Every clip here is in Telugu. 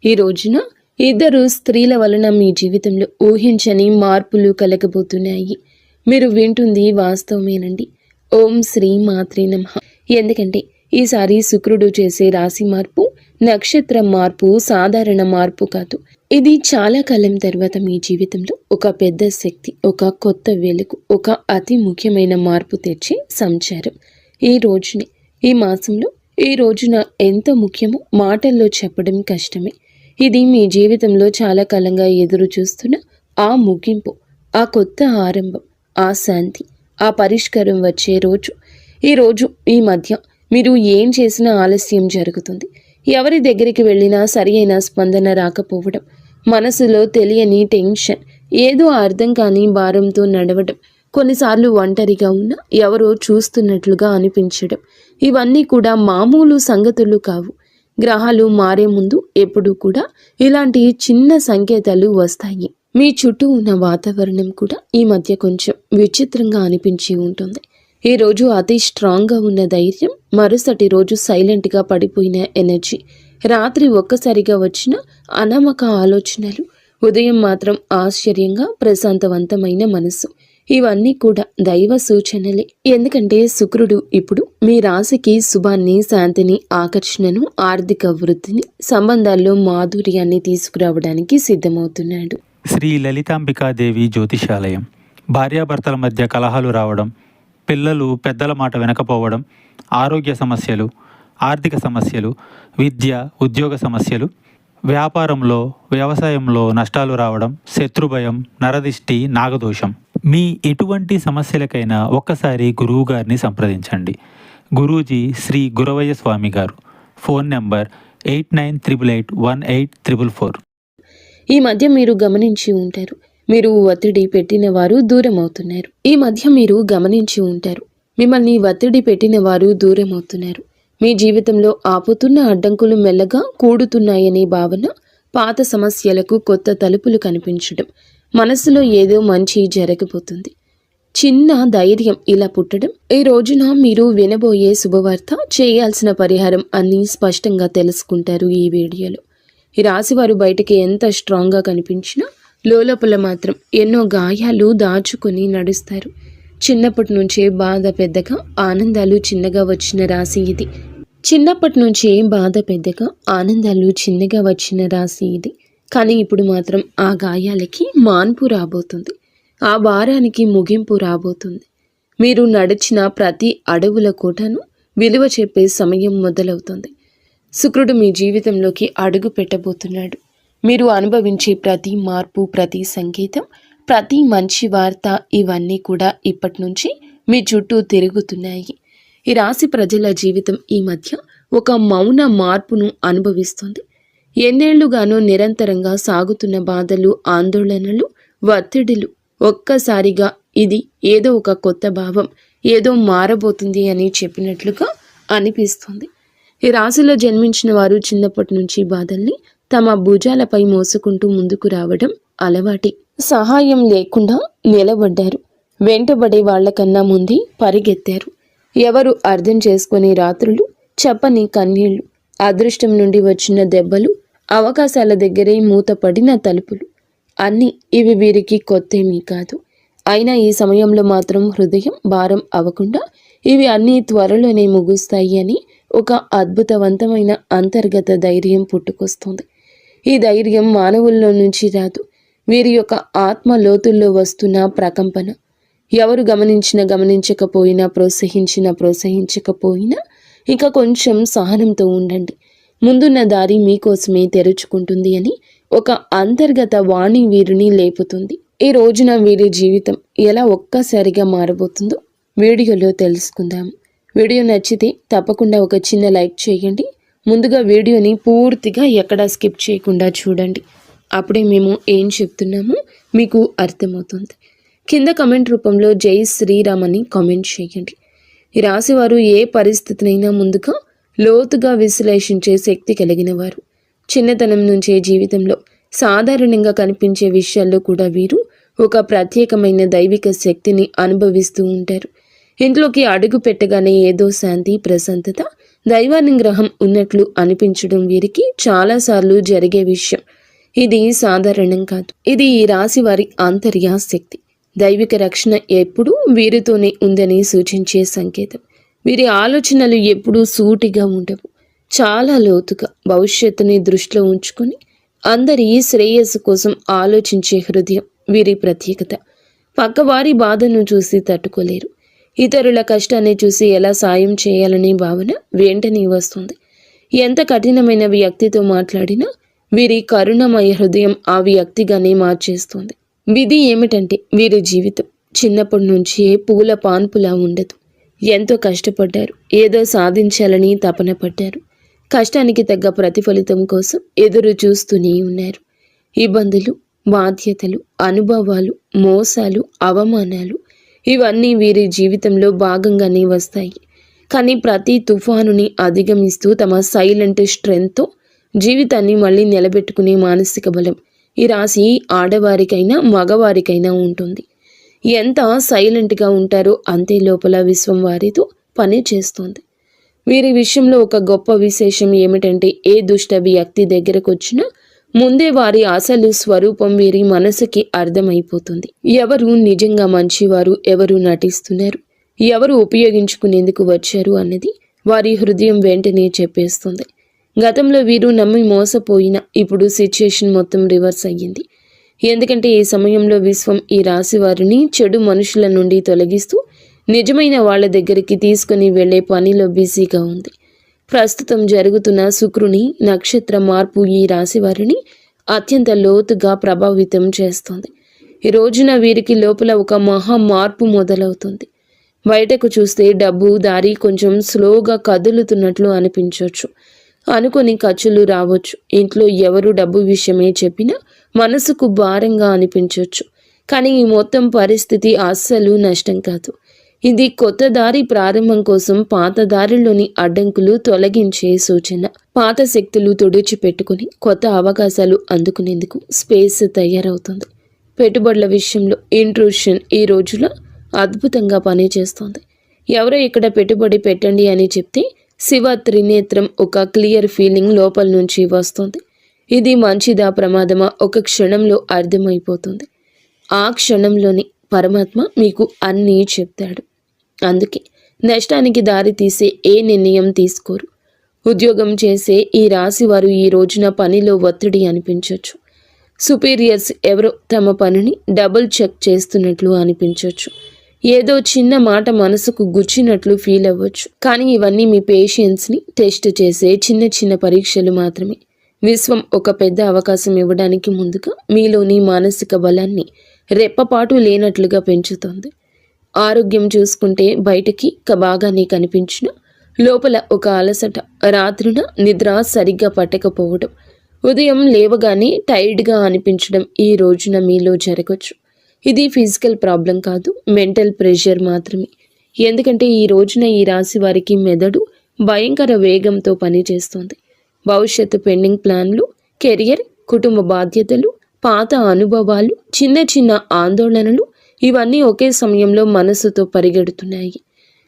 ఈ రోజున ఇద్దరు స్త్రీల వలన మీ జీవితంలో ఊహించని మార్పులు కలగబోతున్నాయి. మీరు వింటుంది వాస్తవమేనండి. ఓం శ్రీ మాత్రే నమః. ఎందుకంటే ఈసారి శుక్రుడు చేసే రాశి మార్పు, నక్షత్ర మార్పు సాధారణ మార్పు కాదు. ఇది చాలా కాలం తర్వాత మీ జీవితంలో ఒక పెద్ద శక్తి, ఒక కొత్త వెలుగు, ఒక అతి ముఖ్యమైన మార్పు తెచ్చే సంచారం. ఈ రోజుని, ఈ మాసంలో, ఈ రోజున ఎంత ముఖ్యమో మాటల్లో చెప్పడం కష్టమే. ఇది మీ జీవితంలో చాలా కాలంగా ఎదురు చూస్తున్న ఆ ముగింపు, ఆ కొత్త ఆరంభం, ఆ శాంతి, ఆ పరిష్కారం వచ్చే రోజు. ఈ మధ్య మీరు ఏం చేసినా ఆలస్యం జరుగుతుంది. ఎవరి దగ్గరికి వెళ్ళినా సరి అయిన స్పందన రాకపోవడం, మనసులో తెలియని టెన్షన్, ఏదో అర్థం కాని భారంతో నడవడం, కొన్నిసార్లు ఒంటరిగా ఉన్న ఎవరో చూస్తున్నట్లుగా అనిపించడం, ఇవన్నీ కూడా మామూలు సంగతులు కావు. గ్రహాలు మారే ముందు ఎప్పుడూ కూడా ఇలాంటి చిన్న సంకేతాలు వస్తాయి. మీ చుట్టూ ఉన్న వాతావరణం కూడా ఈ మధ్య కొంచెం విచిత్రంగా అనిపించి ఉంటుంది. ఈ రోజు అతి స్ట్రాంగ్గా ఉన్న ధైర్యం, మరుసటి రోజు సైలెంట్గా పడిపోయిన ఎనర్జీ, రాత్రి ఒక్కసారిగా వచ్చిన అనామక ఆలోచనలు, ఉదయం మాత్రం ఆశ్చర్యంగా ప్రశాంతవంతమైన మనసు, ఇవన్నీ కూడా దైవ సూచనలే. ఎందుకంటే శుక్రుడు ఇప్పుడు మీ రాశికి శుభాన్ని, శాంతిని, ఆకర్షణను, ఆర్థిక వృద్ధిని, సంబంధాల్లో మాధుర్యాన్ని తీసుకురావడానికి సిద్ధమవుతున్నాడు. శ్రీ లలితాంబికాదేవి జ్యోతిషాలయం. భార్యాభర్తల మధ్య కలహాలు రావడం, పిల్లలు పెద్దల మాట వినకపోవడం, ఆరోగ్య సమస్యలు, ఆర్థిక సమస్యలు, విద్య ఉద్యోగ సమస్యలు, వ్యాపారంలో వ్యవసాయంలో నష్టాలు రావడం, శత్రుభయం, నరదిష్టి, నాగదోషం, మీ ఎటువంటి సమస్యలకైనా ఒక్కసారి గురువు గారిని సంప్రదించండి. గురూజీ శ్రీ గురవయ్య స్వామి గారు. Phone number 89881844. ఈ మధ్య మీరు గమనించి ఉంటారు, మీరు ఒత్తిడి పెట్టిన వారు దూరం అవుతున్నారు. మిమ్మల్ని ఒత్తిడి పెట్టిన వారు దూరం అవుతున్నారు. మీ జీవితంలో ఆపుతున్న అడ్డంకులు మెల్లగా కూడుతున్నాయనే భావన, పాత సమస్యలకు కొత్త తలుపులు కనిపించడం, మనసులో ఏదో మంచి జరగబోతుంది, చిన్న ధైర్యం ఇలా పుట్టడం. ఈ రోజున మీరు వినబోయే శుభవార్త, చేయాల్సిన పరిహారం అన్నీ స్పష్టంగా తెలుసుకుంటారు ఈ వీడియోలో. ఈ రాశివారు బయటికి ఎంత స్ట్రాంగ్గా కనిపించినా లోపల మాత్రం ఎన్నో గాయాలు దాచుకొని నడుస్తారు. చిన్నప్పటి నుంచే బాధ పెద్దగా, ఆనందాలు చిన్నగా వచ్చిన రాశి ఇది. కానీ ఇప్పుడు మాత్రం ఆ గాయాలకి మాన్పు రాబోతుంది, ఆ భారానికి ముగింపు రాబోతుంది. మీరు నడిచిన ప్రతి అడవుల కోటను విలువ చెప్పే సమయం మొదలవుతుంది. శుక్రుడు మీ జీవితంలోకి అడుగు పెట్టబోతున్నాడు. మీరు అనుభవించే ప్రతి మార్పు, ప్రతి సంకేతం, ప్రతి మంచి వార్త, ఇవన్నీ కూడా ఇప్పటి నుంచి మీ చుట్టూ తిరుగుతున్నాయి. ఈ రాశి ప్రజల జీవితం ఈ మధ్య ఒక మౌన మార్పును అనుభవిస్తుంది. ఎన్నేళ్లుగానో నిరంతరంగా సాగుతున్న బాధలు, ఆందోళనలు, ఒత్తిడిలు ఒక్కసారిగా ఇది ఏదో ఒక కొత్త భావం, ఏదో మారబోతుంది అని చెప్పినట్లుగా అనిపిస్తుంది. ఈ రాశిలో జన్మించిన వారు చిన్నప్పటి నుంచి బాధల్ని తమ భుజాలపై మోసుకుంటూ ముందుకు రావడం అలవాటి. సహాయం లేకుండా నిలబడ్డారు. వెంటబడే వాళ్లకన్నా ముందే పరిగెత్తారు. ఎవరు అర్థం చేసుకునే రాత్రులు, చెప్పని కన్నీళ్లు, అదృష్టం నుండి వచ్చిన దెబ్బలు, అవకాశాల దగ్గరే మూతపడిన తలుపులు, అన్నీ ఇవి వీరికి కొత్తేమీ కాదు. అయినా ఈ సమయంలో మాత్రం హృదయం భారం అవ్వకుండా ఇవి అన్నీ త్వరలోనే ముగుస్తాయి అని ఒక అద్భుతవంతమైన అంతర్గత ధైర్యం పుట్టుకొస్తుంది. ఈ ధైర్యం మానవుల్లో నుంచి రాదు, వీరి యొక్క ఆత్మ లోతుల్లో వస్తున్న ప్రకంపన. ఎవరు గమనించకపోయినా, ప్రోత్సహించకపోయినా ఇంకా కొంచెం సహనంతో ఉండండి. ముందున్న దారి మీకోసమే తెరుచుకుంటుంది అని ఒక అంతర్గత వాణి వీరిని లేపుతుంది. ఈ రోజున వీరి జీవితం ఎలా ఒక్కసారిగా మారబోతుందో వీడియోలో తెలుసుకుందాం. వీడియో నచ్చితే తప్పకుండా ఒక చిన్న లైక్ చేయండి. ముందుగా వీడియోని పూర్తిగా ఎక్కడా స్కిప్ చేయకుండా చూడండి. అప్పుడే మేము ఏం చెప్తున్నామో మీకు అర్థమవుతుంది. కింద కమెంట్ రూపంలో జై శ్రీరామ్ అని కామెంట్ చేయండి. ఈ రాశివారు ఏ పరిస్థితినైనా ముందుగా లోతుగా విశ్లేషించే శక్తి కలిగిన వారు. చిన్నతనం నుంచే జీవితంలో సాధారణంగా కనిపించే విషయాల్లో కూడా వీరు ఒక ప్రత్యేకమైన దైవిక శక్తిని అనుభవిస్తూ ఉంటారు. ఇంట్లోకి అడుగు పెట్టగానే ఏదో శాంతి, ప్రశాంతత, దైవానుగ్రహం ఉన్నట్లు అనిపించడం వీరికి చాలాసార్లు జరిగే విషయం. ఇది సాధారణం కాదు. ఇది ఈ రాశి వారి ఆంతర్య శక్తి. దైవిక రక్షణ ఎప్పుడూ వీరితోనే ఉందని సూచించే సంకేతం. వీరి ఆలోచనలు ఎప్పుడూ సూటిగా ఉండవు, చాలా లోతుగా భవిష్యత్తుని దృష్టిలో ఉంచుకొని అందరి శ్రేయస్సు కోసం ఆలోచించే హృదయం వీరి ప్రత్యేకత. పక్కవారి బాధను చూసి తట్టుకోలేరు. ఇతరుల కష్టాన్ని చూసి ఎలా సాయం చేయాలనే భావన వెంటనే వస్తుంది. ఎంత కఠినమైన వ్యక్తితో మాట్లాడినా వీరి కరుణమయ హృదయం ఆ వ్యక్తిగానే మార్చేస్తుంది. విధి ఏమిటంటే వీరి జీవితం చిన్నప్పటి నుంచే పూల పాన్పులా ఉండదు. ఎంతో కష్టపడ్డారు, ఏదో సాధించాలని తపన పడ్డారు. కష్టానికి తగ్గ ప్రతిఫలితం కోసం ఎదురు చూస్తూనే ఉన్నారు. ఇబ్బందులు, బాధ్యతలు, అనుభవాలు, మోసాలు, అవమానాలు ఇవన్నీ వీరి జీవితంలో భాగంగానే వస్తాయి. కానీ ప్రతి తుఫానుని అధిగమిస్తూ తమ సైలెంట్ స్ట్రెంగ్త్తో జీవితాన్ని మళ్ళీ నిలబెట్టుకునే మానసిక బలం ఈ రాశి ఆడవారికైనా మగవారికైనా ఉంటుంది. ఎంత సైలెంట్గా ఉంటారో అంతే లోపల విశ్వం వారితో పని చేస్తుంది. వీరి విషయంలో ఒక గొప్ప విశేషం ఏమిటంటే ఏ దుష్ట వ్యక్తి దగ్గరకు వచ్చినా ముందే వారి అసలు స్వరూపం వీరి మనసుకి అర్థమైపోతుంది. ఎవరు నిజంగా మంచివారు, ఎవరు నటిస్తున్నారు, ఎవరు ఉపయోగించుకునేందుకు వచ్చారు అన్నది వారి హృదయం వెంటనే చెప్పేస్తుంది. గతంలో వీరు నమ్మి మోసపోయిన ఇప్పుడు సిచ్యుయేషన్ మొత్తం రివర్స్ అయ్యింది. ఎందుకంటే ఈ సమయంలో విశ్వం ఈ రాశి వారిని చెడు మనుషుల నుండి తొలగిస్తూ నిజమైన వాళ్ళ దగ్గరికి తీసుకుని వెళ్లే పనిలో బిజీగా ఉంది. ప్రస్తుతం జరుగుతున్న శుక్రుని నక్షత్ర మార్పు ఈ రాశి వారిని అత్యంత లోతుగా ప్రభావితం చేస్తుంది. ఈ రోజున వీరికి లోపల ఒక మహా మార్పు మొదలవుతుంది. బయటకు చూస్తే డబ్బు దారి కొంచెం స్లోగా కదులుతున్నట్లు అనిపించవచ్చు. అనుకొని ఖర్చులు రావచ్చు. ఇంట్లో ఎవరు డబ్బు విషయమే చెప్పినా మనసుకు భారంగా అనిపించవచ్చు. కానీ ఈ మొత్తం పరిస్థితి అస్సలు నష్టం కాదు. ఇది కొత్త దారి ప్రారంభం కోసం పాత దారిలోని అడ్డంకులు తొలగించే సూచన. పాత శక్తులు తుడిచిపెట్టుకుని కొత్త అవకాశాలు అందుకునేందుకు స్పేస్ తయారవుతుంది. పెట్టుబడుల విషయంలో ఇంట్రూషన్ ఈ రోజులో అద్భుతంగా పనిచేస్తుంది. ఎవరో ఇక్కడ పెట్టుబడి పెట్టండి అని చెప్తే శివ త్రినేత్రం ఒక క్లియర్ ఫీలింగ్ లోపల నుంచి వస్తుంది. ఇది మంచిదా ప్రమాదమా ఒక క్షణంలో అర్థమైపోతుంది. ఆ క్షణంలోని పరమాత్మ మీకు అన్నీ చెప్తాడు. అందుకే నష్టానికి దారి తీసే ఏ నిర్ణయం తీసుకోరు. ఉద్యోగం చేసే ఈ రాశి వారు ఈ రోజున పనిలో ఒత్తిడి అనిపించవచ్చు. సుపీరియర్స్ ఎవరో తమ పనిని డబుల్ చెక్ చేస్తున్నట్లు అనిపించవచ్చు. ఏదో చిన్న మాట మనసుకు గుచ్చినట్లు ఫీల్ అవ్వచ్చు. కానీ ఇవన్నీ మీ పేషెన్స్ని టెస్ట్ చేసే చిన్న చిన్న పరీక్షలు మాత్రమే. విశ్వం ఒక పెద్ద అవకాశం ఇవ్వడానికి ముందుగా మీలోని మానసిక బలాన్ని రెప్పపాటు లేనట్లుగా పెంచుతుంది. ఆరోగ్యం చూసుకుంటే బయటకి బాగానే కనిపించిన లోపల ఒక అలసట, రాత్రిన నిద్ర సరిగ్గా పట్టకపోవడం, ఉదయం లేవగానే టైర్డ్గా అనిపించడం ఈ రోజున మీలో జరగచ్చు. ఇది ఫిజికల్ ప్రాబ్లం కాదు, మెంటల్ ప్రెషర్ మాత్రమే. ఎందుకంటే ఈ రోజున ఈ రాశి వారికి మెదడు భయంకర వేగంతో పనిచేస్తుంది. భవిష్యత్తు పెండింగ్ ప్లాన్లు, కెరియర్, కుటుంబ బాధ్యతలు, పాత అనుభవాలు, చిన్న చిన్న ఆందోళనలు ఇవన్నీ ఒకే సమయంలో మనసుతో పరిగెడుతున్నాయి.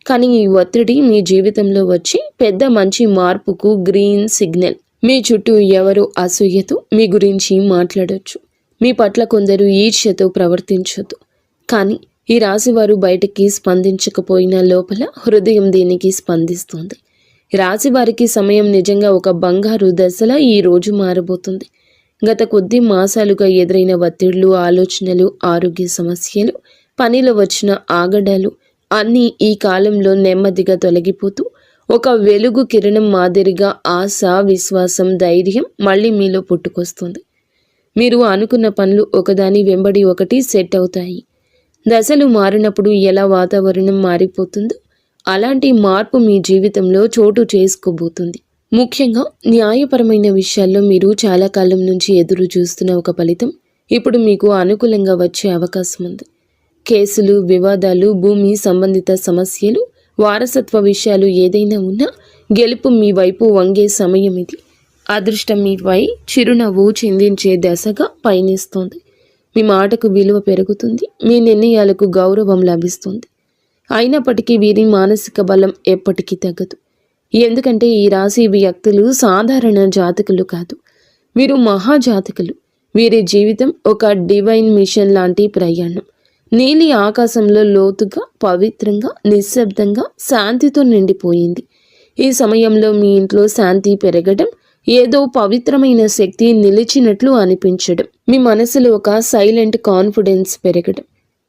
కానీ ఈ ఒత్తిడి మీ జీవితంలో వచ్చి పెద్ద మంచి మార్పుకు గ్రీన్ సిగ్నల్. మీ చుట్టూ ఎవరో అసూయతో మీ గురించి మాట్లాడొచ్చు. మీ పట్ల కొందరు ఈర్ష్యతో ప్రవర్తించొద్దు. కానీ ఈ రాశివారు బయటికి స్పందించకపోయినా లోపల హృదయం దీనికి స్పందిస్తుంది. రాశివారికి సమయం నిజంగా ఒక బంగారు దశలా ఈ రోజు మారబోతుంది. గత కొద్ది మాసాలుగా ఎదురైన ఒత్తిళ్లు, ఆలోచనలు, ఆరోగ్య సమస్యలు, పనిలో వచ్చిన ఆగడాలు అన్నీ ఈ కాలంలో నెమ్మదిగా తొలగిపోతూ ఒక వెలుగు కిరణం మాదిరిగా ఆశ, విశ్వాసం, ధైర్యం మళ్ళీ మీలో పుట్టుకొస్తుంది. మీరు అనుకున్న పనులు ఒకదాని వెంబడి ఒకటి సెట్ అవుతాయి. దశలు మారినప్పుడు ఎలా వాతావరణం మారిపోతుందో అలాంటి మార్పు మీ జీవితంలో చోటు చేసుకోబోతుంది. ముఖ్యంగా న్యాయపరమైన విషయాల్లో మీరు చాలా కాలం నుంచి ఎదురు చూస్తున్న ఒక ఫలితం ఇప్పుడు మీకు అనుకూలంగా వచ్చే అవకాశం ఉంది. కేసులు, వివాదాలు, భూమి సంబంధిత సమస్యలు, వారసత్వ విషయాలు ఏదైనా ఉన్నా గెలుపు మీ వైపు వంగే సమయం ఇది. అదృష్టం మీపై చిరునవ్వు చిందించే దశగా పయనిస్తోంది. మీ మాటకు విలువ పెరుగుతుంది. మీ నిర్ణయాలకు గౌరవం లభిస్తుంది. అయినప్పటికీ వీరి మానసిక బలం ఎప్పటికీ తగ్గదు. ఎందుకంటే ఈ రాశి వ్యక్తులు సాధారణ జాతకులు కాదు, వీరు మహాజాతకులు. వీరి జీవితం ఒక డివైన్ మిషన్ లాంటి ప్రయాణం. నీలి ఆకాశంలో లోతుగా, పవిత్రంగా, నిశ్శబ్దంగా, శాంతితో నిండిపోయింది. ఈ సమయంలో మీ ఇంట్లో శాంతి పెరగడం, ఏదో పవిత్రమైన శక్తి నిలిచినట్లు అనిపించడం, మీ మనసులో ఒక సైలెంట్ కాన్ఫిడెన్స్ పెరగడం.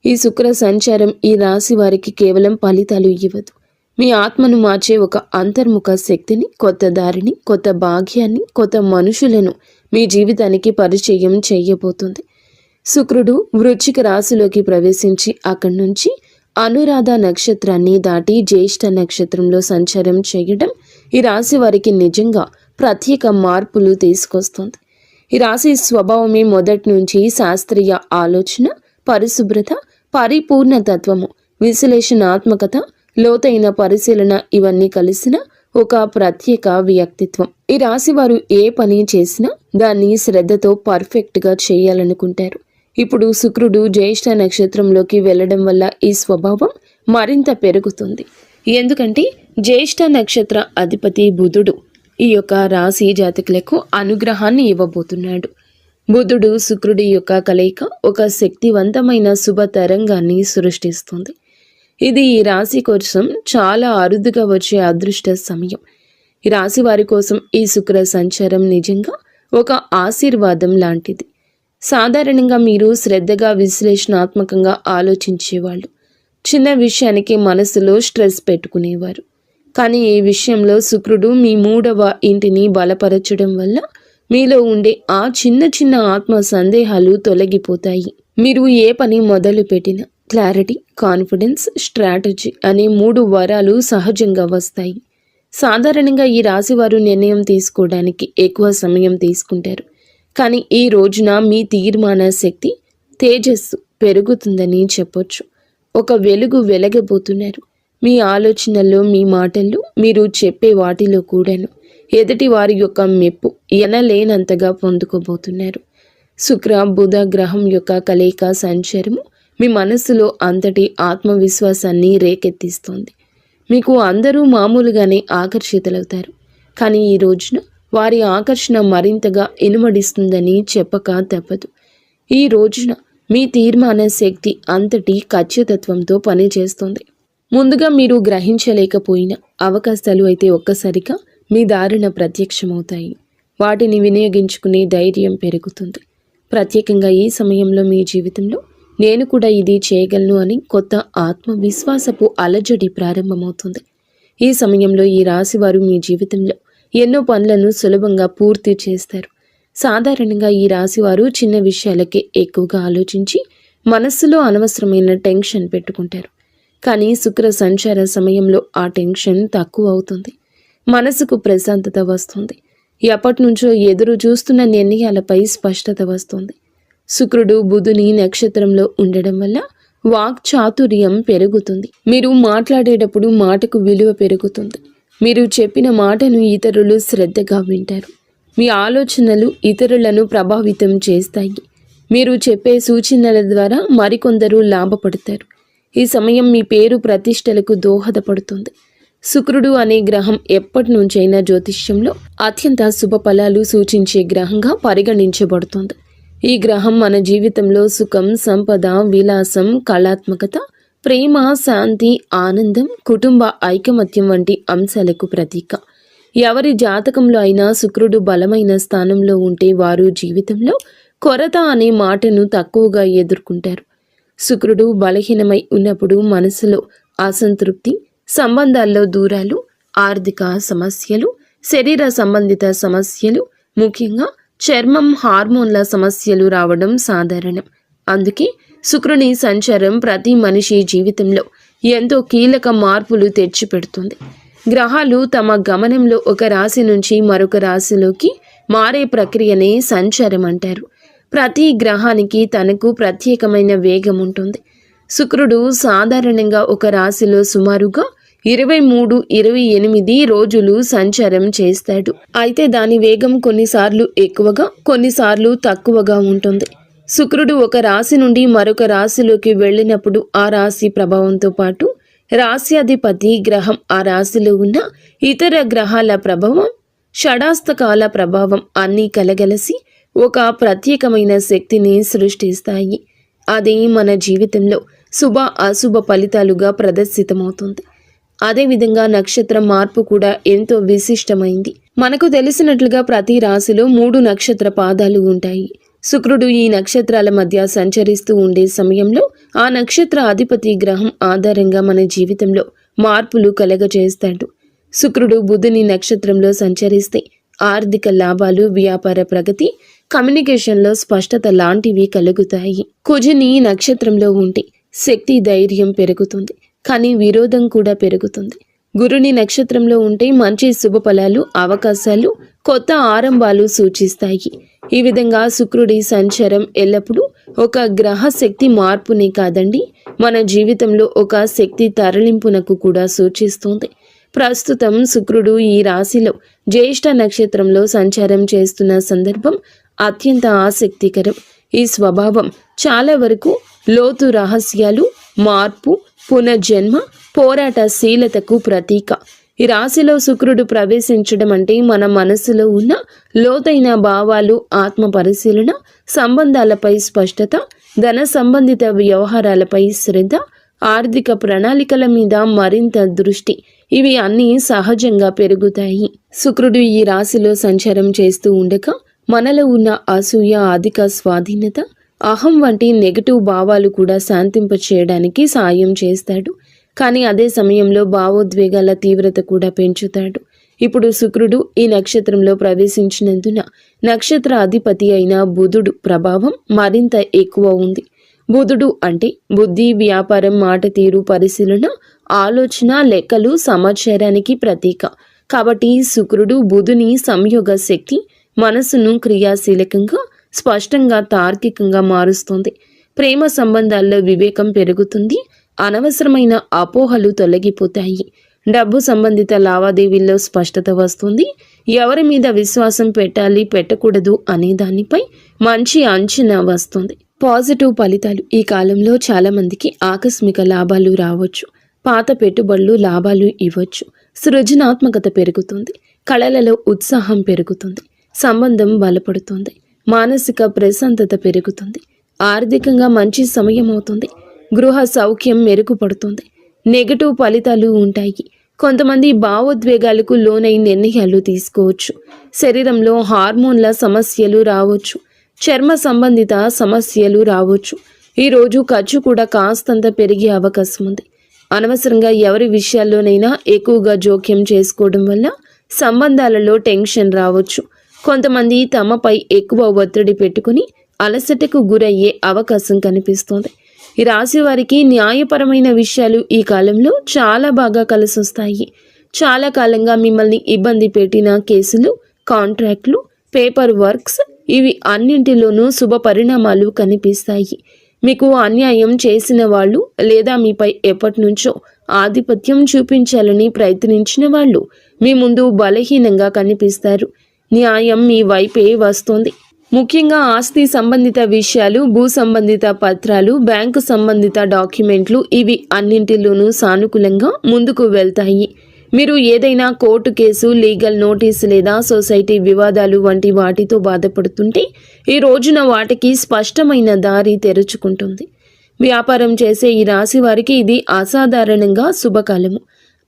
ఈ శుక్ర సంచారం ఈ రాశి వారికి కేవలం ఫలితాలు ఇవ్వదు, మీ ఆత్మను మార్చే ఒక అంతర్ముఖ శక్తిని, కొత్త దారిని, కొత్త భాగ్యాన్ని, కొత్త మనుషులను మీ జీవితానికి పరిచయం చేయబోతుంది. శుక్రుడు వృశ్చిక రాశిలోకి ప్రవేశించి అక్కడి నుంచి అనురాధ నక్షత్రాన్ని దాటి జ్యేష్ఠ నక్షత్రంలో సంచారం చేయడం ఈ రాశి వారికి నిజంగా ప్రత్యేక మార్పులు తీసుకొస్తుంది. ఈ రాశి స్వభావమే మొదటి నుంచి శాస్త్రీయ ఆలోచన, పరిశుభ్రత, పరిపూర్ణ తత్వము, విశ్లేషణాత్మకత, లోతైన పరిశీలన ఇవన్నీ కలిసిన ఒక ప్రత్యేక వ్యక్తిత్వం. ఈ రాశి వారు ఏ పని చేసినా దాన్ని శ్రద్ధతో పర్ఫెక్ట్గా చేయాలనుకుంటారు. ఇప్పుడు శుక్రుడు జ్యేష్ఠ నక్షత్రంలోకి వెళ్ళడం వల్ల ఈ స్వభావం మరింత పెరుగుతుంది. ఎందుకంటే జ్యేష్ఠ నక్షత్ర అధిపతి బుధుడు ఈ యొక్క రాశి జాతకులకు అనుగ్రహాన్ని ఇవ్వబోతున్నాడు. బుధుడు శుక్రుడి యొక్క కలయిక ఒక శక్తివంతమైన శుభ తరంగాన్ని సృష్టిస్తుంది. ఇది ఈ రాశి కోసం చాలా అరుదుగా వచ్చే అదృష్ట సమయం. ఈ రాశి వారి కోసం ఈ శుక్ర సంచారం నిజంగా ఒక ఆశీర్వాదం లాంటిది. సాధారణంగా మీరు శ్రద్ధగా, విశ్లేషణాత్మకంగా ఆలోచించేవాళ్ళు. చిన్న విషయానికి మనసులో స్ట్రెస్ పెట్టుకునేవారు. కానీ ఈ విషయంలో శుక్రుడు మీ 3వ ఇంటిని బలపరచడం వల్ల మీలో ఉండే ఆ చిన్న చిన్న ఆత్మ సందేహాలు తొలగిపోతాయి. మీరు ఏ పని మొదలు పెట్టినా క్లారిటీ, కాన్ఫిడెన్స్, స్ట్రాటజీ అనే 3 వరాలు సహజంగా వస్తాయి. సాధారణంగా ఈ రాశివారు నిర్ణయం తీసుకోవడానికి ఎక్కువ సమయం తీసుకుంటారు. కానీ ఈ రోజున మీ తీర్మాన శక్తి, తేజస్సు పెరుగుతుందని చెప్పొచ్చు. ఒక వెలుగు వెలగబోతున్నారు. మీ ఆలోచనల్లో, మీ మాటల్లో, మీరు చెప్పే వాటిలో కూడాను ఎదుటి వారి యొక్క మెప్పు ఎనలేనంతగా పొందుకోబోతున్నారు. శుక్ర బుధ గ్రహం యొక్క కలయిక సంచారము మీ మనస్సులో అంతటి ఆత్మవిశ్వాసాన్ని రేకెత్తిస్తోంది. మీకు అందరూ మామూలుగానే ఆకర్షితులవుతారు. కానీ ఈ రోజున వారి ఆకర్షణ మరింతగా ఇనుమడిస్తుందని చెప్పక తప్పదు. ఈ రోజున మీ తీర్మాన శక్తి అంతటి ఖచ్చితత్వంతో పనిచేస్తుంది. ముందుగా మీరు గ్రహించలేకపోయిన అవకాశాలు అయితే ఒక్కసారిగా మీ దారిన ప్రత్యక్షమవుతాయి. వాటిని వినియోగించుకునే ధైర్యం పెరుగుతుంది. ప్రత్యేకంగా ఈ సమయంలో మీ జీవితంలో నేను కూడా ఇది చేయగలను అని కొత్త ఆత్మవిశ్వాసపు అలజడి ప్రారంభమవుతుంది. ఈ సమయంలో ఈ రాశివారు మీ జీవితంలో ఎన్నో పనులను సులభంగా పూర్తి చేస్తారు. సాధారణంగా ఈ రాశివారు చిన్న విషయాలకే ఎక్కువగా ఆలోచించి మనస్సులో అనవసరమైన టెన్షన్ పెట్టుకుంటారు. కానీ శుక్ర సంచార సమయంలో ఆ టెన్షన్ తక్కువ అవుతుంది. మనసుకు ప్రశాంతత వస్తుంది. ఎప్పటి నుంచో ఎదురు చూస్తున్న నిర్ణయాలపై స్పష్టత వస్తుంది. శుక్రుడు బుధుని నక్షత్రంలో ఉండడం వల్ల వాక్ చాతుర్యం పెరుగుతుంది. మీరు మాట్లాడేటప్పుడు మాటకు విలువ పెరుగుతుంది. మీరు చెప్పిన మాటను ఇతరులు శ్రద్ధగా వింటారు. మీ ఆలోచనలు ఇతరులను ప్రభావితం చేస్తాయి. మీరు చెప్పే సూచనల ద్వారా మరికొందరు లాభపడతారు. ఈ సమయం మీ పేరు ప్రతిష్టలకు దోహదపడుతుంది. శుక్రుడు అనే గ్రహం ఎప్పటి నుంచైనా జ్యోతిష్యంలో అత్యంత శుభ ఫలాలు సూచించే గ్రహంగా పరిగణించబడుతుంది. ఈ గ్రహం మన జీవితంలో సుఖం, సంపద, విలాసం, కళాత్మకత, ప్రేమ, శాంతి, ఆనందం, కుటుంబ ఐకమత్యం వంటి అంశాలకు ప్రతీక. ఎవరి జాతకంలో అయినా శుక్రుడు బలమైన స్థానంలో ఉంటే వారు జీవితంలో కొరత అనే మాటను తక్కువగా ఎదుర్కొంటారు. శుక్రుడు బలహీనమై ఉన్నప్పుడు మనసులో అసంతృప్తి, సంబంధాల్లో దూరాలు, ఆర్థిక సమస్యలు, శరీర సంబంధిత సమస్యలు, ముఖ్యంగా చర్మం, హార్మోన్ల సమస్యలు రావడం సాధారణం. అందుకే శుక్రుని సంచారం ప్రతి మనిషి జీవితంలో ఎంతో కీలక మార్పులు తెచ్చిపెడుతుంది. గ్రహాలు తమ గమనంలో ఒక రాశి నుంచి మరొక రాశిలోకి మారే ప్రక్రియనే సంచారం అంటారు. ప్రతి గ్రహానికి తనకు ప్రత్యేకమైన వేగం ఉంటుంది. శుక్రుడు సాధారణంగా ఒక రాశిలో సుమారుగా 23-28 రోజులు సంచారం చేస్తాడు. అయితే దాని వేగం కొన్నిసార్లు ఎక్కువగా, కొన్నిసార్లు తక్కువగా ఉంటుంది. శుక్రుడు ఒక రాశి నుండి మరొక రాశిలోకి వెళ్ళినప్పుడు ఆ రాశి ప్రభావంతో పాటు రాశ్యాధిపతి గ్రహం ఆ రాశిలో ఉన్న ఇతర గ్రహాల ప్రభావం, షడాస్తకాల ప్రభావం అన్నీ కలగలిసి ఒక ప్రత్యేకమైన శక్తిని సృష్టిస్తాయి. అది మన జీవితంలో శుభ అశుభ ఫలితాలుగా ప్రదర్శితమవుతుంది. అదేవిధంగా నక్షత్ర మార్పు కూడా ఎంతో విశిష్టమైంది. మనకు తెలిసినట్లుగా ప్రతి రాశిలో 3 నక్షత్ర పాదాలు ఉంటాయి. శుక్రుడు ఈ నక్షత్రాల మధ్య సంచరిస్తూ ఉండే సమయంలో ఆ నక్షత్ర అధిపతి గ్రహం ఆధారంగా మన జీవితంలో మార్పులు కలగజేస్తాడు. శుక్రుడు బుధుని నక్షత్రంలో సంచరిస్తే ఆర్థిక లాభాలు, వ్యాపార ప్రగతి, కమ్యూనికేషన్లో స్పష్టత లాంటివి కలుగుతాయి. కుజుని నక్షత్రంలో ఉంటే శక్తి, ధైర్యం పెరుగుతుంది, కానీ విరోధం కూడా పెరుగుతుంది. గురుని నక్షత్రంలో ఉంటే మంచి శుభ ఫలాలు, అవకాశాలు, కొత్త ఆరంభాలు సూచిస్తాయి. ఈ విధంగా శుక్రుడి సంచారం ఎల్లప్పుడూ ఒక గ్రహ శక్తి మార్పునే కాదండి, మన జీవితంలో ఒక శక్తి తరలింపునకు కూడా సూచిస్తుంది. ప్రస్తుతం శుక్రుడు ఈ రాశిలో జ్యేష్ఠ నక్షత్రంలో సంచారం చేస్తున్న సందర్భం అత్యంత ఆసక్తికరం. ఈ స్వభావం చాలా వరకు లోతు రహస్యాలు, మార్పు, పునర్జన్మ, పోరాటశీలతకు ప్రతీక. ఈ రాశిలో శుక్రుడు ప్రవేశించడం అంటే మన మనసులో ఉన్న లోతైన భావాలు, ఆత్మ పరిశీలన, సంబంధాలపై స్పష్టత, ధన సంబంధిత వ్యవహారాలపై శ్రద్ధ, ఆర్థిక ప్రణాళికల మీద మరింత దృష్టి, ఇవి అన్నీ సహజంగా పెరుగుతాయి. శుక్రుడు ఈ రాశిలో సంచారం చేస్తూ ఉండగా మనలో ఉన్న అసూయ, అధిక స్వాధీనత, అహం వంటి నెగటివ్ భావాలు కూడా శాంతింపచేయడానికి సాయం చేస్తాడు. కానీ అదే సమయంలో భావోద్వేగాల తీవ్రత కూడా పెంచుతాడు. ఇప్పుడు శుక్రుడు ఈ నక్షత్రంలో ప్రవేశించినందున నక్షత్ర అధిపతి అయిన బుధుడు ప్రభావం మరింత ఎక్కువ ఉంది. బుధుడు అంటే బుద్ధి, వ్యాపారం, మాట తీరు, పరిశీలన, ఆలోచన, లెక్కలు, సమాచారానికి ప్రతీక. కాబట్టి శుక్రుడు బుధుని సంయోగ శక్తి మనసును క్రియాశీలకంగా, స్పష్టంగా, తార్కికంగా మారుస్తుంది. ప్రేమ సంబంధాల్లో వివేకం పెరుగుతుంది, అనవసరమైన అపోహలు తొలగిపోతాయి. డబ్బు సంబంధిత లావాదేవీల్లో స్పష్టత వస్తుంది. ఎవరి మీద విశ్వాసం పెట్టాలి, పెట్టకూడదు అనే దానిపై మంచి అంచనా వస్తుంది. పాజిటివ్ ఫలితాలు. ఈ కాలంలో చాలా మందికి ఆకస్మిక లాభాలు రావచ్చు. పాత పెట్టుబడులు లాభాలు ఇవ్వచ్చు. సృజనాత్మకత పెరుగుతుంది. కళలలో ఉత్సాహం పెరుగుతుంది. సంబంధం బలపడుతుంది. మానసిక ప్రశాంతత పెరుగుతుంది. ఆర్థికంగా మంచి సమయం అవుతుంది. గృహ సౌఖ్యం మెరుగుపడుతుంది. నెగటివ్ ఫలితాలు ఉంటాయి. కొంతమంది భావోద్వేగాలకు లోనై నిర్ణయాలు తీసుకోవచ్చు. శరీరంలో హార్మోన్ల సమస్యలు రావచ్చు. చర్మ సంబంధిత సమస్యలు రావచ్చు. ఈరోజు ఖర్చు కూడా కాస్తంత పెరిగే అవకాశం ఉంది. అనవసరంగా ఎవరి విషయాల్లోనైనా ఎక్కువగా జోక్యం చేసుకోవడం వల్ల సంబంధాలలో టెన్షన్ రావచ్చు. కొంతమంది తమపై ఎక్కువ ఒత్తిడి పెట్టుకుని అలసటకు గురయ్యే అవకాశం కనిపిస్తోంది. ఈ రాశి వారికి న్యాయపరమైన విషయాలు ఈ కాలంలో చాలా బాగా కలిసొస్తాయి. చాలా కాలంగా మిమ్మల్ని ఇబ్బంది పెట్టిన కేసులు, కాంట్రాక్ట్లు, పేపర్ వర్క్స్, ఇవి అన్నింటిలోనూ శుభ పరిణామాలు కనిపిస్తాయి. మీకు అన్యాయం చేసిన వాళ్ళు లేదా మీపై ఎప్పటి నుంచో ఆధిపత్యం చూపించాలని ప్రయత్నించిన వాళ్ళు మీ ముందు బలహీనంగా కనిపిస్తారు. న్యాయం మీ వైపే వస్తోంది. ముఖ్యంగా ఆస్తి సంబంధిత విషయాలు, భూ సంబంధిత పత్రాలు, బ్యాంకు సంబంధిత డాక్యుమెంట్లు, ఇవి అన్నింటిలోనూ సానుకూలంగా ముందుకు వెళ్తాయి. మీరు ఏదైనా కోర్టు కేసు, లీగల్ నోటీస్ లేదా సొసైటీ వివాదాలు వంటి వాటితో బాధపడుతుంటే ఈ రోజున వాటికి స్పష్టమైన దారి తెరుచుకుంటుంది. వ్యాపారం చేసే ఈ రాశి వారికి ఇది అసాధారణంగా శుభకాలము.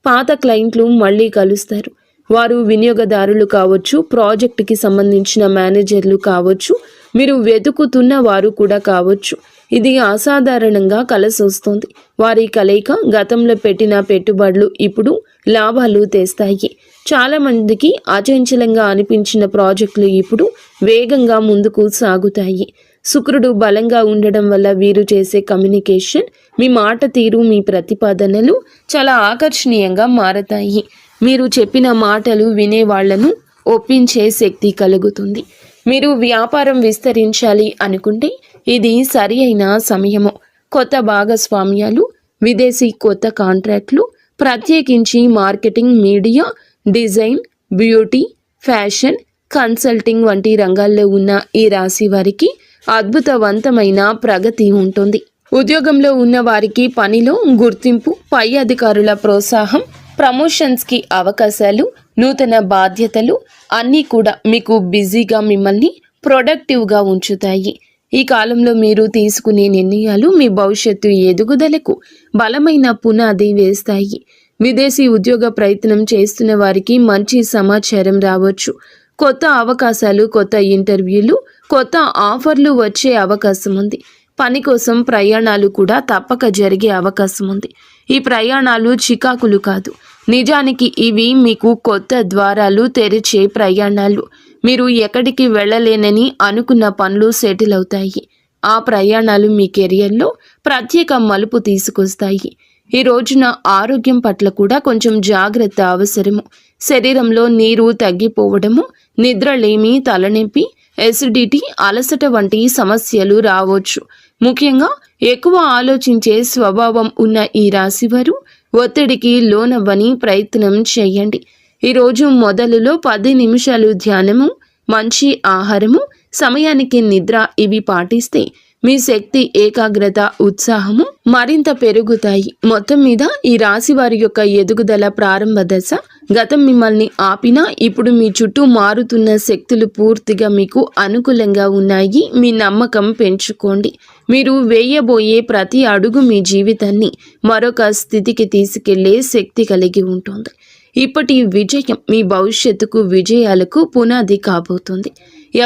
పాత క్లయింట్లు మళ్ళీ కలుస్తారు. వారు వినియోగదారులు కావచ్చు, ప్రాజెక్టుకి సంబంధించిన మేనేజర్లు కావచ్చు, మీరు వెతుకుతున్న వారు కూడా కావచ్చు. ఇది అసాధారణంగా కలిసొస్తుంది. వారి కలయిక గతంలో పెట్టిన పెట్టుబడులు ఇప్పుడు లాభాలు తెస్తాయి. చాలా మందికి అచంచలంగా అనిపించిన ప్రాజెక్టులు ఇప్పుడు వేగంగా ముందుకు సాగుతాయి. శుక్రుడు బలంగా ఉండడం వల్ల వీరు చేసే కమ్యూనికేషన్, మీ మాట తీరు, మీ ప్రతిపాదనలు చాలా ఆకర్షణీయంగా మారతాయి. మీరు చెప్పిన మాటలు వినేవాళ్లను ఒప్పించే శక్తి కలుగుతుంది. మీరు వ్యాపారం విస్తరించాలి అనుకుంటే ఇది సరి అయిన సమయము. కొత్త భాగస్వామ్యాలు, విదేశీ కొత్త కాంట్రాక్ట్లు, ప్రత్యేకించి marketing, media, design, beauty, fashion, consulting వంటి రంగాల్లో ఉన్న ఈ రాశి వారికి అద్భుతవంతమైన ప్రగతి ఉంటుంది. ఉద్యోగంలో ఉన్న వారికి పనిలో గుర్తింపు, పై అధికారుల ప్రోత్సాహం, ప్రమోషన్స్కి అవకాశాలు, నూతన బాధ్యతలు అన్నీ కూడా మీకు బిజీగా మిమ్మల్ని ప్రొడక్టివ్గా ఉంచుతాయి. ఈ కాలంలో మీరు తీసుకునే నిర్ణయాలు మీ భవిష్యత్తు ఎదుగుదలకు బలమైన పునాది వేస్తాయి. విదేశీ ఉద్యోగ ప్రయత్నం చేస్తున్న వారికి మంచి సమాచారం రావచ్చు. కొత్త అవకాశాలు, కొత్త ఇంటర్వ్యూలు, కొత్త ఆఫర్లు వచ్చే అవకాశం ఉంది. పని కోసం ప్రయాణాలు కూడా తప్పక జరిగే అవకాశం ఉంది. ఈ ప్రయాణాలు చికాకులు కాదు, నిజానికి ఇవి మీకు కొత్త ద్వారాలు తెరిచే ప్రయాణాలు. మీరు ఎక్కడికి వెళ్ళలేనని అనుకున్న పనులు సెటిల్ అవుతాయి. ఆ ప్రయాణాలు మీ కెరియర్లో ప్రత్యేక మలుపు తీసుకొస్తాయి. ఈ రోజున ఆరోగ్యం పట్ల కూడా కొంచెం జాగ్రత్త అవసరము. శరీరంలో నీరు తగ్గిపోవడము, నిద్రలేమి, తలనొప్పి, ఎసిడిటీ, అలసట వంటి సమస్యలు రావచ్చు. ముఖ్యంగా ఎక్కువ ఆలోచించే స్వభావం ఉన్న ఈ రాశివారు ఒత్తిడికి లోనవ్వని ప్రయత్నం చేయండి. ఈరోజు మొదలులో 10 నిమిషాలు ధ్యానము, మంచి ఆహారము, సమయానికి నిద్ర ఇవి పాటిస్తే మీ శక్తి, ఏకాగ్రత, ఉత్సాహము మరింత పెరుగుతాయి. మొత్తం మీద ఈ రాశి వారి యొక్క ఎదుగుదల ప్రారంభ దశ. గతం మిమ్మల్ని ఆపినా ఇప్పుడు మీ చుట్టూ మారుతున్న శక్తులు పూర్తిగా మీకు అనుకూలంగా ఉన్నాయి. మీ నమ్మకం పెంచుకోండి. మీరు వేయబోయే ప్రతి అడుగు మీ జీవితాన్ని మరొక స్థితికి తీసుకెళ్లే శక్తి కలిగి ఉంటుంది. ఇప్పటి విజయం మీ భవిష్యత్తుకు, విజయాలకు పునాది కాబోతుంది.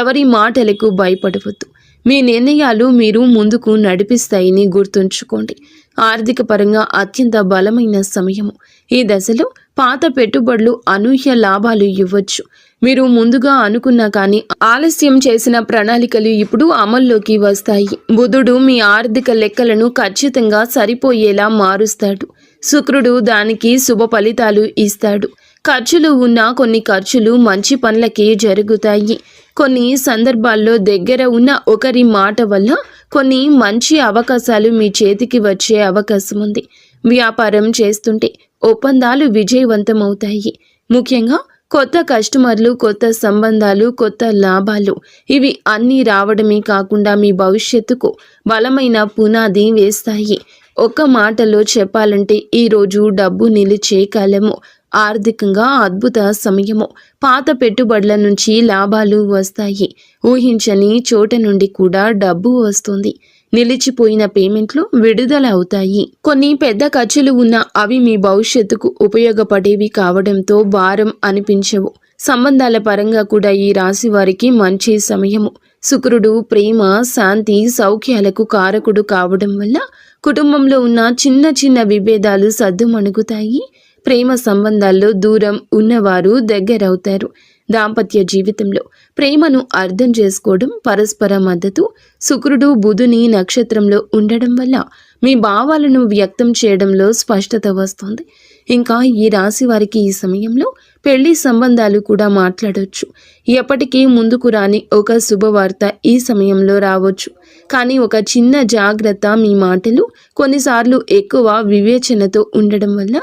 ఎవరి మాటలకు భయపడవద్దు. మీ నిర్ణయాలు మీరు ముందుకు నడిపిస్తాయని గుర్తుంచుకోండి. ఆర్థిక పరంగా అత్యంత బలమైన సమయము. ఈ దశలో పాత పెట్టుబడులు అనూహ్య లాభాలు ఇవ్వచ్చు. మీరు ముందుగా అనుకున్నా కానీ ఆలస్యం చేసిన ప్రణాళికలు ఇప్పుడు అమల్లోకి వస్తాయి. బుధుడు మీ ఆర్థిక లెక్కలను ఖచ్చితంగా సరిపోయేలా మారుస్తాడు. శుక్రుడు దానికి శుభ ఫలితాలు ఇస్తాడు. ఖర్చులు ఉన్న కొన్ని ఖర్చులు మంచి పనులకే జరుగుతాయి. కొన్ని సందర్భాల్లో దగ్గర ఉన్న ఒకరి మాట వల్ల కొన్ని మంచి అవకాశాలు మీ చేతికి వచ్చే అవకాశం ఉంది. వ్యాపారం చేస్తుంటే ఒప్పందాలు విజయవంతమవుతాయి. ముఖ్యంగా కొత్త కస్టమర్లు, కొత్త సంబంధాలు, కొత్త లాభాలు ఇవి అన్నీ రావడమే కాకుండా మీ భవిష్యత్తుకు బలమైన పునాది వేస్తాయి. ఒక్క మాటలో చెప్పాలంటే ఈరోజు డబ్బు నిలిచే కాలము. ఆర్థికంగా అద్భుత సమయము. పాత పెట్టుబడుల నుంచి లాభాలు వస్తాయి. ఊహించని చోట నుండి కూడా డబ్బు వస్తుంది. నిలిచిపోయిన పేమెంట్లు విడుదల అవుతాయి. కొన్ని పెద్ద ఖర్చులు ఉన్నా అవి మీ భవిష్యత్తుకు ఉపయోగపడేవి కావడంతో భారం అనిపించవు. సంబంధాల పరంగా కూడా ఈ రాశి వారికి మంచి సమయము. శుక్రుడు ప్రేమ, శాంతి, సౌఖ్యాలకు కారకుడు కావడం వల్ల కుటుంబంలో ఉన్న చిన్న చిన్న విభేదాలు సద్దుమణుగుతాయి. ప్రేమ సంబంధాల్లో దూరం ఉన్నవారు దగ్గరవుతారు. దాంపత్య జీవితంలో ప్రేమను అర్థం చేసుకోవడం, పరస్పర మద్దతు. శుక్రుడు బుధుని నక్షత్రంలో ఉండడం వల్ల మీ భావాలను వ్యక్తం చేయడంలో స్పష్టత వస్తుంది. ఇంకా ఈ రాశి వారికి ఈ సమయంలో పెళ్లి సంబంధాలు కూడా మాట్లాడవచ్చు. ఎప్పటికీ ముందుకు రాని ఒక శుభవార్త ఈ సమయంలో రావచ్చు. కానీ ఒక చిన్న జాగ్రత్త, మీ మాటలు కొన్నిసార్లు ఎక్కువ వివేచనతో ఉండడం వల్ల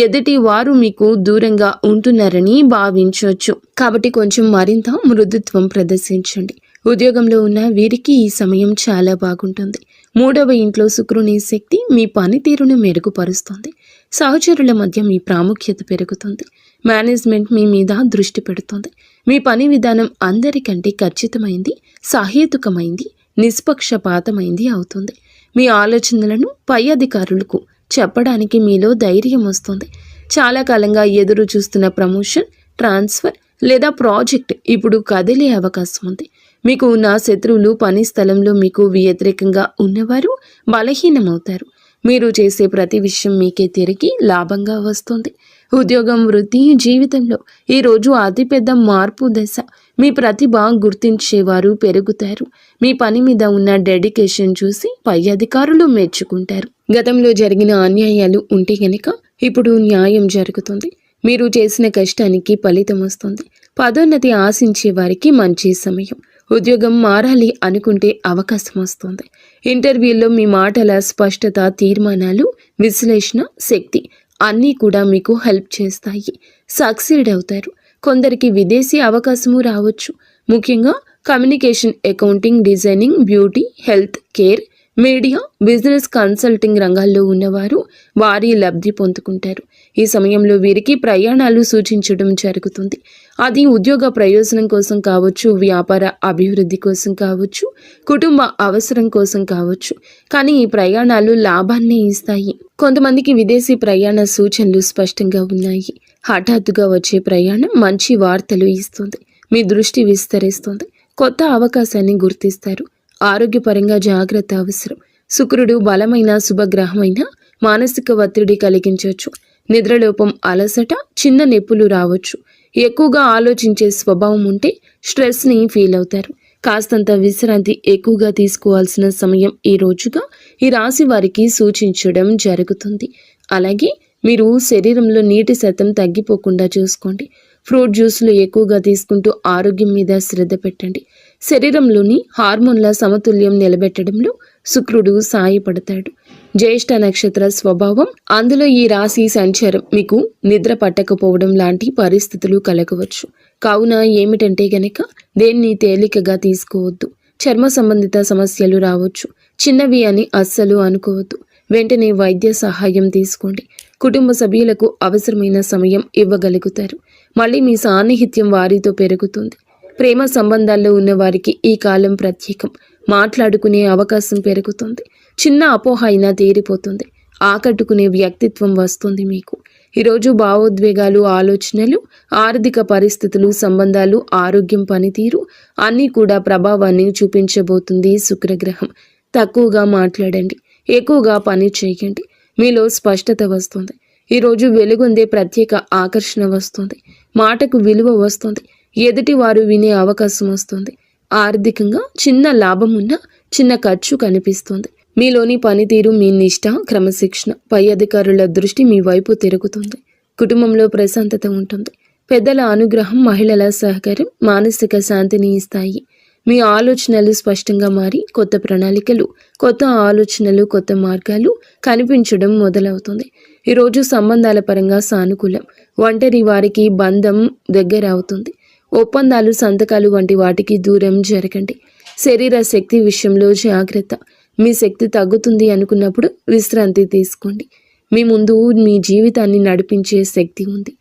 ఎదుటి వారు మీకు దూరంగా ఉంటున్నారని భావించవచ్చు. కాబట్టి కొంచెం మరింత మృదుత్వం ప్రదర్శించండి. ఉద్యోగంలో ఉన్న వీరికి ఈ సమయం చాలా బాగుంటుంది. 3వ ఇంట్లో శుక్రుని శక్తి మీ పనితీరును మెరుగుపరుస్తుంది. సహచరుల మధ్య మీ ప్రాముఖ్యత పెరుగుతుంది. మేనేజ్మెంట్ మీ మీద దృష్టి పెడుతుంది. మీ పని విధానం అందరికంటే ఖచ్చితమైంది, సహేతుకమైంది, నిష్పక్షపాతమైంది అవుతుంది. మీ ఆలోచనలను పై అధికారులకు చెప్పడానికి మీలో ధైర్యం వస్తుంది. చాలా కాలంగా ఎదురు చూస్తున్న ప్రమోషన్, ట్రాన్స్ఫర్ లేదా ప్రాజెక్ట్ ఇప్పుడు కదిలే అవకాశం ఉంది. మీకు ఉన్న శత్రువులు, పని స్థలంలో మీకు వ్యతిరేకంగా ఉన్నవారు బలహీనమవుతారు. మీరు చేసే ప్రతి విషయం మీకే తిరిగి లాభంగా వస్తుంది. ఉద్యోగం, వృత్తి, జీవితంలో ఈరోజు అతిపెద్ద మార్పు దశ. మీ ప్రతిభ గుర్తించేవారు పెరుగుతారు. మీ పని మీద ఉన్న డెడికేషన్ చూసి పై అధికారులు మెచ్చుకుంటారు. గతంలో జరిగిన అన్యాయాలు ఉంటే గనక ఇప్పుడు న్యాయం జరుగుతుంది. మీరు చేసిన కష్టానికి ఫలితం వస్తుంది. పదోన్నతి ఆశించే వారికి మంచి సమయం. ఉద్యోగం మారాలి అనుకుంటే అవకాశం వస్తుంది. ఇంటర్వ్యూలో మీ మాటల స్పష్టత, తీర్మానాలు, విశ్లేషణ శక్తి అన్నీ కూడా మీకు హెల్ప్ చేస్తాయి. సక్సీడ్ అవుతారు. కొందరికి విదేశీ అవకాశము రావచ్చు. ముఖ్యంగా communication, accounting, designing, beauty, health care, media, business, consulting రంగాల్లో ఉన్నవారు భారీ లబ్ధి పొందుకుంటారు. ఈ సమయంలో వీరికి ప్రయాణాలు సూచించడం జరుగుతుంది. అది ఉద్యోగ ప్రయోజనం కోసం కావచ్చు, వ్యాపార అభివృద్ధి కోసం కావచ్చు, కుటుంబ అవసరం కోసం కావచ్చు. కానీ ఈ ప్రయాణాలు లాభాన్ని ఇస్తాయి. కొంతమందికి విదేశీ ప్రయాణ సూచనలు స్పష్టంగా ఉన్నాయి. హఠాత్తుగా వచ్చే ప్రయాణం మంచి వార్తలు ఇస్తుంది. మీ దృష్టి విస్తరిస్తుంది. కొత్త అవకాశాన్ని గుర్తిస్తారు. ఆరోగ్యపరంగా జాగ్రత్త అవసరం. శుక్రుడు బలమైన శుభగ్రహమైన మానసిక ఒత్తిడి కలిగించవచ్చు. నిద్రలోపం, అలసట, చిన్న నొప్పులు రావచ్చు. ఎక్కువగా ఆలోచించే స్వభావం ఉంటే స్ట్రెస్ని ఫీల్ అవుతారు. కాస్తంత విశ్రాంతి ఎక్కువగా తీసుకోవాల్సిన సమయం ఈ రోజుగా ఈ రాశి వారికి సూచించడం జరుగుతుంది. అలాగే మీరు శరీరంలో నీటి శాతం తగ్గిపోకుండా చూసుకోండి. ఫ్రూట్ జ్యూస్లు ఎక్కువగా తీసుకుంటూ ఆరోగ్యం మీద శ్రద్ధ పెట్టండి. శరీరంలోని హార్మోన్ల సమతుల్యం నిలబెట్టడంలో శుక్రుడు సాయపడతాడు. జ్యేష్ఠ నక్షత్ర స్వభావం, అందులో ఈ రాశి సంచారం మీకు నిద్ర పట్టకపోవడం లాంటి పరిస్థితులు కలగవచ్చు. కావున ఏమిటంటే గనక దేన్ని తేలికగా తీసుకోవద్దు. చర్మ సంబంధిత సమస్యలు రావచ్చు. చిన్నవి అని అస్సలు అనుకోవద్దు. వెంటనే వైద్య సహాయం తీసుకోండి. కుటుంబ సభ్యులకు అవసరమైన సమయం ఇవ్వగలుగుతారు. మళ్ళీ మీ సాన్నిహిత్యం వారితో పెరుగుతుంది. ప్రేమ సంబంధాల్లో ఉన్న వారికి ఈ కాలం ప్రత్యేకం. మాట్లాడుకునే అవకాశం పెరుగుతుంది. చిన్న అపోహ అయినా తీరిపోతుంది. ఆకట్టుకునే వ్యక్తిత్వం వస్తుంది మీకు. ఈరోజు భావోద్వేగాలు, ఆలోచనలు, ఆర్థిక పరిస్థితులు, సంబంధాలు, ఆరోగ్యం, పనితీరు అన్నీ కూడా ప్రభావాన్ని చూపించబోతుంది శుక్రగ్రహం. తక్కువగా మాట్లాడండి. ఎక్కువగా పని చేయండి. మీలో స్పష్టత వస్తుంది. ఈరోజు వెలుగొందే ప్రత్యేక ఆకర్షణ వస్తుంది. మాటకు విలువ వస్తుంది. ఎదుటి వారు వినే అవకాశం వస్తుంది. ఆర్థికంగా చిన్న లాభం ఉన్నా చిన్న ఖర్చు కనిపిస్తుంది. మీలోని పనితీరు, మీ నిష్ఠ, క్రమశిక్షణ, పై అధికారుల దృష్టి మీ వైపు తిరుగుతుంది. కుటుంబంలో ప్రశాంతత ఉంటుంది. పెద్దల అనుగ్రహం, మహిళల సహకారం మానసిక శాంతిని ఇస్తాయి. మీ ఆలోచనలు స్పష్టంగా మారి కొత్త ప్రణాళికలు, కొత్త ఆలోచనలు, కొత్త మార్గాలు కనిపించడం మొదలవుతుంది. ఈరోజు సంబంధాల పరంగా సానుకూలం. ఒంటరి వారికి బంధం దగ్గర అవుతుంది. ఒప్పందాలు, సంతకాలు వంటి వాటికి దూరం జరగండి. శరీర శక్తి విషయంలో జాగ్రత్త. మీ శక్తి తగ్గుతుంది అనుకున్నప్పుడు విశ్రాంతి తీసుకోండి. మీ ముందు మీ జీవితాన్ని నడిపించే శక్తి ఉంది.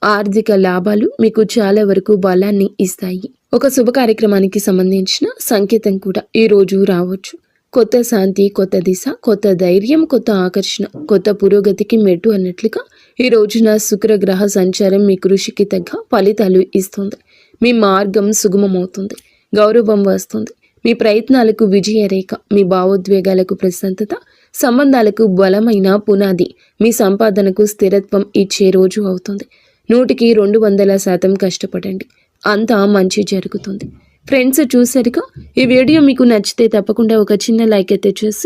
ఆర్థిక లాభాలు మీకు చాలా వరకు బలాన్ని ఇస్తాయి. ఒక శుభ కార్యక్రమానికి సంబంధించిన సంకేతం కూడా ఈ రోజు రావచ్చు. కొత్త శాంతి, కొత్త దిశ, కొత్త ధైర్యం, కొత్త ఆకర్షణ, కొత్త పురోగతికి మెట్టు అన్నట్లుగా ఈ రోజున శుక్రగ్రహ సంచారం మీ కృషికి తగ్గ ఫలితాలు ఇస్తుంది. మీ మార్గం సుగమమవుతుంది. గౌరవం వస్తుంది. మీ ప్రయత్నాలకు విజయరేఖ, మీ భావోద్వేగాలకు ప్రశాంతత, సంబంధాలకు బలమైన పునాది, మీ సంపాదనకు స్థిరత్వం ఇచ్చే రోజు అవుతుంది. 100కి 200% కష్టపడండి. అంతా మంచి జరుగుతుంది. ఫ్రెండ్స్, చూసారుగా, ఈ వీడియో మీకు నచ్చితే తప్పకుండా ఒక చిన్న లైక్ అయితే చేసి